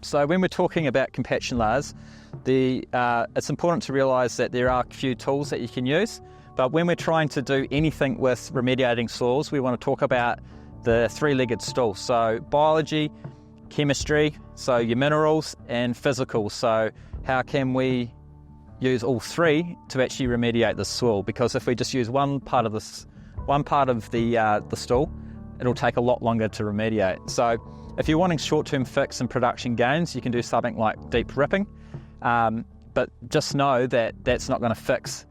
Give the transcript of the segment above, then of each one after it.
So when we're talking about compaction layers, it's important to realise that there are a few tools that you can use, but when we're trying to do anything with remediating soils, we want to talk about the three-legged stool. So biology, chemistry, so your minerals, and physical. So how can we use all three to actually remediate the soil? Because if we just use one part of the stool, it'll take a lot longer to remediate. So if you're wanting short-term fix and production gains, you can do something like deep ripping, but just know that that's not going to fix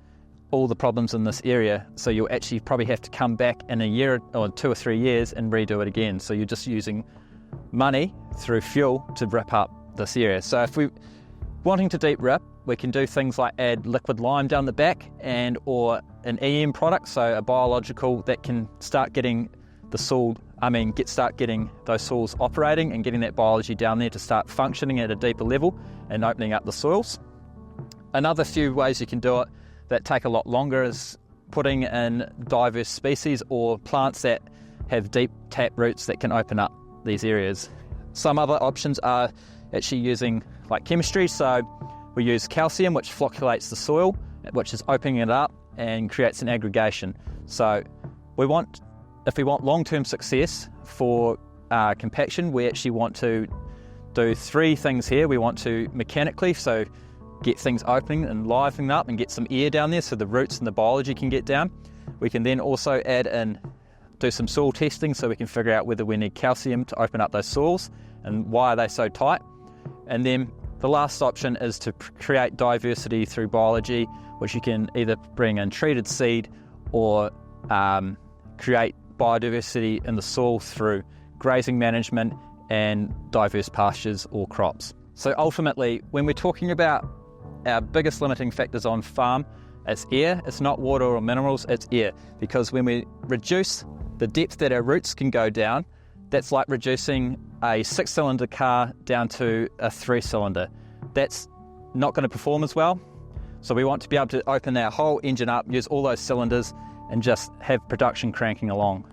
all the problems in this area. So you'll actually probably have to come back in a year or 2 or 3 years and redo it again. So you're just using money through fuel to rip up this area. So if we're wanting to deep rip, we can do things like add liquid lime down the back or an EM product, so a biological that can start getting getting those soils operating and getting that biology down there to start functioning at a deeper level and opening up the soils. Another few ways you can do it that take a lot longer is putting in diverse species or plants that have deep tap roots that can open up these areas. Some other options are actually using like chemistry, so we use calcium, which flocculates the soil, which is opening it up and creates an aggregation. So if we want long-term success for compaction, we actually want to do 3 things here. We want to mechanically, so get things opening and livening up and get some air down there so the roots and the biology can get down. We can then also do some soil testing so we can figure out whether we need calcium to open up those soils and why are they so tight. And then the last option is to create diversity through biology, which you can either bring in treated seed or create biodiversity in the soil through grazing management and diverse pastures or crops. So ultimately, when we're talking about our biggest limiting factors on farm, it's air. It's not water or minerals, it's air. Because when we reduce the depth that our roots can go down, that's like reducing a 6-cylinder car down to a 3-cylinder. That's not going to perform as well. So we want to be able to open our whole engine up, use all those cylinders, and just have production cranking along.